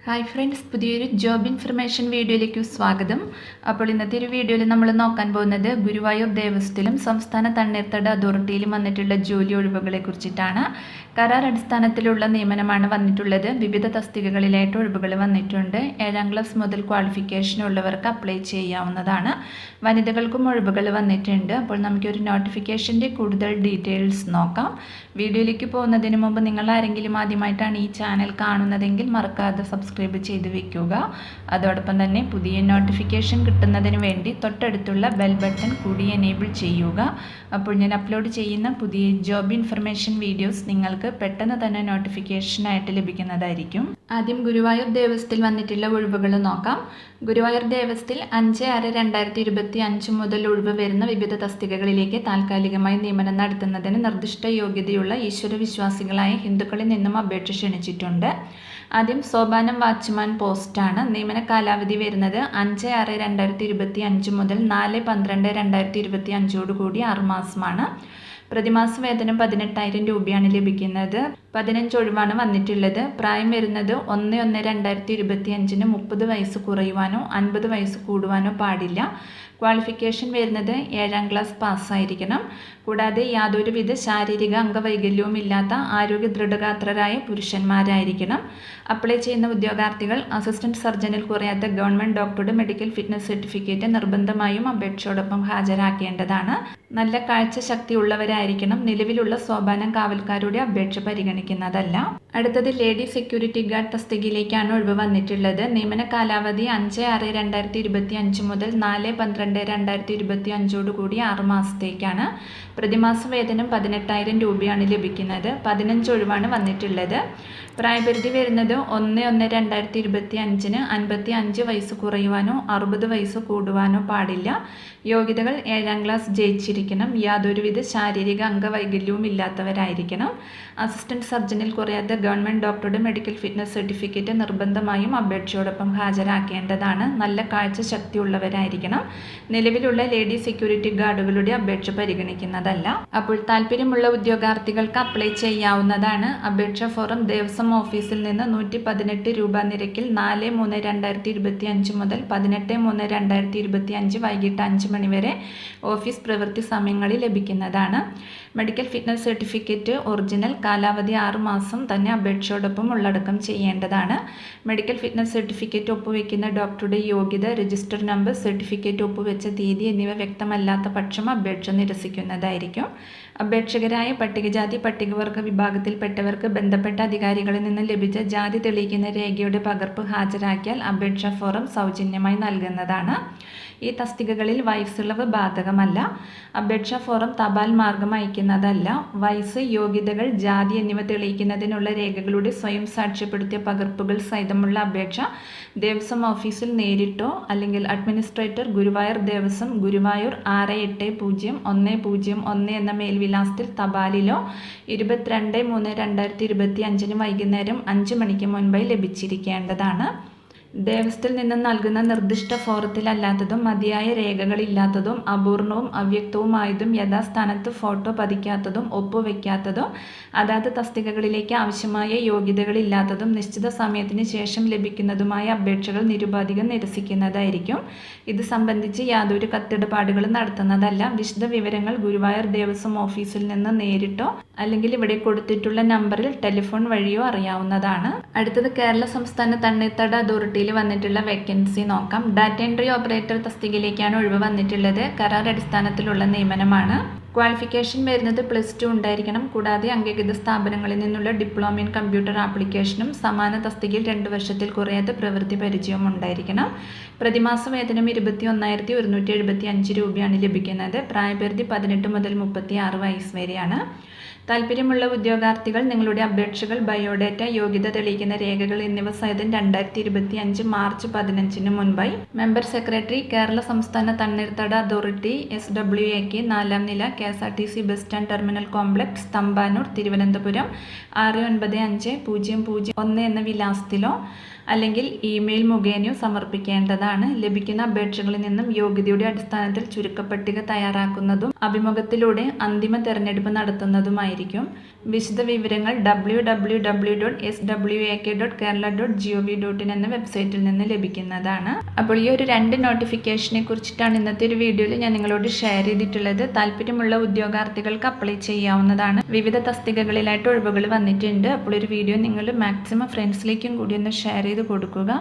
Hi friends, പുതിയൊരു job information വീഡിയോയിലേക്ക് സ്വാഗതം. അപ്പോൾ ഇന്നത്തെ ഒരു വീഡിയോയിൽ നമ്മൾ നോക്കാൻ പോകുന്നത് ഗുരുവായൂർ ദേവസ്ഥയിലും സംസ്ഥാന തണ്ണീർത്തട അതോറിറ്റിയിലും വന്നിട്ടുള്ള ജോലി ഒഴിവുകളെ കുറിച്ചിട്ടാണ്. കരാർ അടിസ്ഥാനത്തിലുള്ള നിയമനമാണ് വന്നിട്ടുള്ളത്. വിവിധ തസ്തികകളിലായിട്ട് ഒഴിവുകൾ വന്നിട്ടുണ്ട്. 7ാം ക്ലാസ് മുതൽ ക്വാളിഫിക്കേഷൻ ഉള്ളവർക്ക് അപ്ലൈ ചെയ്യാവുന്നതാണ്. വനിതകൾക്കും ഒഴിവുകൾ വന്നിട്ടുണ്ട്. അപ്പോൾ നമുക്കൊരു നോട്ടിഫിക്കേഷൻ്റെ കൂടുതൽ ഡീറ്റെയിൽസ് നോക്കാം. വീഡിയോയിലേക്ക് പോകുന്നതിന് മുമ്പ് നിങ്ങൾ ആരെങ്കിലും ആദ്യമായിട്ടാണ് ഈ ചാനൽ കാണുന്നതെങ്കിൽ മറക്കാതെ സബ്സ്ക്രൈബ് ചെയ്ത് വെക്കുക. അതോടൊപ്പം തന്നെ പുതിയ നോട്ടിഫിക്കേഷൻ കിട്ടുന്നതിന് വേണ്ടി തൊട്ടടുത്തുള്ള ബെൽ ബട്ടൺ കൂടി എനേബിൾ ചെയ്യുക. അപ്പോൾ ഞാൻ അപ്ലോഡ് ചെയ്യുന്ന പുതിയ ജോബ് ഇൻഫർമേഷൻ വീഡിയോസ് നിങ്ങൾക്ക് പെട്ടെന്ന് തന്നെ നോട്ടിഫിക്കേഷനായിട്ട് ലഭിക്കുന്നതായിരിക്കും. ആദ്യം ഗുരുവായൂർ ദേവസ്ഥയിൽ വന്നിട്ടുള്ള ഒഴിവുകൾ നോക്കാം. ഗുരുവായൂർ ദേവസ്ഥയിൽ 5/6/2025 മുതൽ ഒഴിവ് വരുന്ന വിവിധ തസ്തികകളിലേക്ക് താൽക്കാലികമായി നിയമനം നടത്തുന്നതിന് നിർദ്ദിഷ്ട യോഗ്യതയുള്ള ഈശ്വരവിശ്വാസികളായ ഹിന്ദുക്കളിൽ നിന്നും അപേക്ഷ ക്ഷണിച്ചിട്ടുണ്ട്. ആദ്യം സോപാനം വാച്ച്മാൻ പോസ്റ്റാണ്. നിയമന കാലാവധി വരുന്നത് 5/6/2025 മുതൽ 4/12/2025 കൂടി 6 മാസമാണ്. പ്രതിമാസ വേതനം 18,000 രൂപയാണ് ലഭിക്കുന്നത്. 15 ഒഴിവാണ് വന്നിട്ടുള്ളത്. പ്രായം വരുന്നത് 1/1/2025 30 വയസ്സ് കുറയുവാനോ 50 വയസ്സ് കൂടുവാനോ പാടില്ല. ക്വാളിഫിക്കേഷൻ വരുന്നത് 7ാം ക്ലാസ് പാസ്സായിരിക്കണം. കൂടാതെ യാതൊരുവിധ ശാരീരിക അംഗവൈകല്യവും ഇല്ലാത്ത ആരോഗ്യ ദൃഢഗാത്രരായ പുരുഷന്മാരായിരിക്കണം. അപ്ലൈ ചെയ്യുന്ന ഉദ്യോഗാർത്ഥികൾ അസിസ്റ്റന്റ് സർജനിൽ കുറയാത്ത ഗവൺമെൻറ് ഡോക്ടറുടെ മെഡിക്കൽ ഫിറ്റ്നസ് സർട്ടിഫിക്കറ്റ് നിർബന്ധമായും അപേക്ഷയോടൊപ്പം ഹാജരാക്കേണ്ടതാണ്. നല്ല കാഴ്ച ശക്തിയുള്ളവരായിരിക്കണം. നിലവിലുള്ള സോപാനം കാവൽക്കാരുടെ അപേക്ഷ പരിഗണിക്കുന്നതല്ല. അടുത്തത് ലേഡി സെക്യൂരിറ്റി ഗാർഡ് തസ്തികയിലേക്കാണ് ഒഴിവ് വന്നിട്ടുള്ളത്. നിയമന കാലാവധി 5/6/2025 മുതൽ 4/12/2025 കൂടി 6 മാസത്തേക്കാണ്. പ്രതിമാസ വേതനം 18,000 രൂപയാണ് ലഭിക്കുന്നത്. 15 ഒഴിവാണ് വന്നിട്ടുള്ളത്. പ്രായപരിധി വരുന്നത് 1/1/2025 55 വയസ്സ് കുറയുവാനോ 60 വയസ്സ് കൂടുവാനോ പാടില്ല. യോഗ്യതകൾ 7ാം ക്ലാസ് ജയിച്ചിരിക്കണം. യാതൊരുവിധ ശാരീരിക അംഗവൈകല്യവും ഇല്ലാത്തവരായിരിക്കണം. അസിസ്റ്റന്റ് സർജനിൽ കുറയാത്ത ഗവൺമെൻറ് ഡോക്ടറുടെ മെഡിക്കൽ ഫിറ്റ്നസ് സർട്ടിഫിക്കറ്റ് നിർബന്ധമായും അപേക്ഷയോടൊപ്പം ഹാജരാക്കേണ്ടതാണ്. നല്ല കാഴ്ച ശക്തിയുള്ളവരായിരിക്കണം. നിലവിലുള്ള ലേഡി സെക്യൂരിറ്റി ഗാർഡുകളുടെ അപേക്ഷ പരിഗണിക്കുന്നതല്ല. അപ്പോൾ താല്പര്യമുള്ള ഉദ്യോഗാർത്ഥികൾക്ക് അപ്ലൈ ചെയ്യാവുന്നതാണ്. അപേക്ഷാ ഫോറം ദേവസ്വം ഓഫീസിൽ നിന്ന് 118 രൂപ നിരക്കിൽ 4/3/2025 മുതൽ 18/3/2025 വൈകിട്ട് 5 മണി വരെ ഓഫീസ് പ്രവൃത്തി സമയങ്ങളിൽ ലഭിക്കുന്നതാണ്. മെഡിക്കൽ ഫിറ്റ്നസ് സർട്ടിഫിക്കറ്റ് ഒറിജിനൽ കാലാവധി 6 മാസം തന്നെ അപേക്ഷയോടൊപ്പം ഉള്ളടക്കം ചെയ്യേണ്ടതാണ്. മെഡിക്കൽ ഫിറ്റ്നസ് സർട്ടിഫിക്കറ്റ് ഒപ്പുവെക്കുന്ന ഡോക്ടറുടെ യോഗ്യത, രജിസ്റ്റർ നമ്പർ, സർട്ടിഫിക്കറ്റ് ഒപ്പുവെച്ച തീയതി എന്നിവ വ്യക്തമല്ലാത്ത പക്ഷം അപേക്ഷ നിരസിക്കുന്നതായിരിക്കും. അപേക്ഷകരായ പട്ടികജാതി പട്ടികവർഗ വിഭാഗത്തിൽപ്പെട്ടവർക്ക് ബന്ധപ്പെട്ട അധികാരികളിൽ നിന്ന് ലഭിച്ച ജാതി തെളിയിക്കുന്ന രേഖയുടെ പകർപ്പ് ഹാജരാക്കിയാൽ അപേക്ഷാ ഫോറം സൗജന്യമായി നൽകുന്നതാണ്. ഈ തസ്തികകളിൽ വയസ്സിളവ് ബാധകമല്ല. അപേക്ഷാ ഫോറം തപാൽ മാർഗം അയക്കുന്നതല്ല. വയസ്സ്, യോഗ്യതകൾ, ജാതി എന്നിവ തെളിയിക്കുന്നതിനുള്ള രേഖകളുടെ സ്വയം സാക്ഷ്യപ്പെടുത്തിയ പകർപ്പുകൾ സഹിതമുള്ള അപേക്ഷ ദേവസ്വം ഓഫീസിൽ നേരിട്ടോ അല്ലെങ്കിൽ അഡ്മിനിസ്ട്രേറ്റർ, ഗുരുവായൂർ ദേവസ്വം, ഗുരുവായൂർ 680101 എന്ന മേൽവിലാസത്തിൽ തപാലിലോ 22/3/2025 വൈകുന്നേരം 5 മണിക്ക് മുൻപായി ലഭിച്ചിരിക്കേണ്ടതാണ്. ദേവസ്ഥയിൽ നിന്ന് നൽകുന്ന നിർദ്ദിഷ്ട ഫോറത്തിലല്ലാത്തതും മതിയായ രേഖകളില്ലാത്തതും അപൂർണവും അവ്യക്തവുമായതും യഥാസ്ഥാനത്ത് ഫോട്ടോ പതിക്കാത്തതും ഒപ്പുവെക്കാത്തതും അതാത് തസ്തികകളിലേക്ക് ആവശ്യമായ യോഗ്യതകളില്ലാത്തതും നിശ്ചിത സമയത്തിന് ശേഷം ലഭിക്കുന്നതുമായ അപേക്ഷകൾ നിരുപാധികം നിരസിക്കുന്നതായിരിക്കും. ഇത് സംബന്ധിച്ച് യാതൊരു കത്തിടപാടുകളും നടത്തുന്നതല്ല. വിശദ വിവരങ്ങൾ ഗുരുവായൂർ ദേവസ്വം ഓഫീസിൽ നിന്ന് നേരിട്ടോ അല്ലെങ്കിൽ ഇവിടെ കൊടുത്തിട്ടുള്ള നമ്പറിൽ ടെലിഫോൺ വഴിയോ അറിയാവുന്നതാണ്. അടുത്തത് കേരള സംസ്ഥാന തണ്ണീർത്തട അതോറിറ്റി വന്നിട്ടുള്ള വേക്കൻസി നോക്കാം. ഡാറ്റ എൻട്രി ഓപ്പറേറ്റർ തസ്തികയിലേക്കാണ് ഒഴിവ് വന്നിട്ടുള്ളത്. കരാർ അടിസ്ഥാനത്തിലുള്ള നിയമനമാണ്. ക്വാളിഫിക്കേഷൻ വരുന്നത് +2 ഉണ്ടായിരിക്കണം. കൂടാതെ അംഗീകൃത സ്ഥാപനങ്ങളിൽ നിന്നുള്ള ഡിപ്ലോമ ഇൻ കമ്പ്യൂട്ടർ ആപ്ലിക്കേഷനും സമാന തസ്തികയിൽ 2 വർഷത്തിൽ കുറയാത്ത പ്രവൃത്തി പരിചയവും ഉണ്ടായിരിക്കണം. പ്രതിമാസ വേതനം 21,175 രൂപയാണ് ലഭിക്കുന്നത്. പ്രായപരിധി 18 മുതൽ 36 വയസ്സ് വരെയാണ്. താല്പര്യമുള്ള ഉദ്യോഗാർത്ഥികൾ നിങ്ങളുടെ അപേക്ഷകൾ, ബയോഡാറ്റ, യോഗ്യത തെളിയിക്കുന്ന രേഖകൾ എന്നിവ സഹിതം 2025 മാർച്ച് 15 മുൻപായി മെമ്പർ സെക്രട്ടറി, കേരള സംസ്ഥാന തണ്ണീർത്തട അതോറിറ്റി, SWAK, 4ാം നില, KSRTC bus stand terminal complex, Thampanoor, Thiruvananthapuram 695001 എന്ന വിലാസത്തിലോ അല്ലെങ്കിൽ ഇമെയിൽ മുഖേനയോ സമർപ്പിക്കേണ്ടതാണ്. ലഭിക്കുന്ന അപേക്ഷകളിൽ നിന്നും യോഗ്യതയുടെ അടിസ്ഥാനത്തിൽ ചുരുക്കപ്പട്ടിക തയ്യാറാക്കുന്നതും അഭിമുഖത്തിലൂടെ അന്തിമ തെരഞ്ഞെടുപ്പ് നടത്തുന്നതുമായിരിക്കും. വിശദ വിവരങ്ങൾ www.swak.kerala.gov.in എന്ന വെബ്സൈറ്റിൽ നിന്ന് ലഭിക്കുന്നതാണ്. അപ്പോൾ ഈ ഒരു 2 നോട്ടിഫിക്കേഷനെ കുറിച്ചിട്ടാണ് ഇന്നത്തെ ഒരു വീഡിയോയിൽ ഞാൻ നിങ്ങളോട് ഷെയർ ചെയ്തിട്ടുള്ളത്. താല്പര്യമുള്ള ഉദ്യോഗാർത്ഥികൾക്ക് അപ്ലൈ ചെയ്യാവുന്നതാണ്. വിവിധ തസ്തികകളിലായിട്ട് ഒഴിവുകൾ വന്നിട്ടുണ്ട്. അപ്പോൾ ഒരു വീഡിയോ നിങ്ങൾ മാക്സിമം ഫ്രണ്ട്സിലേക്കും കൂടി ഒന്ന് ഷെയർ ചെയ്ത് കൊടുക്കുക.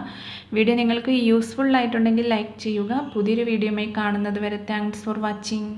വീഡിയോ നിങ്ങൾക്ക് യൂസ്ഫുൾ ആയിട്ടുണ്ടെങ്കിൽ ലൈക്ക് ചെയ്യുക. പുതിയൊരു വീഡിയോയുമായി കാണുന്നത് വരെ താങ്ക്സ് ഫോർ വാച്ചിങ്.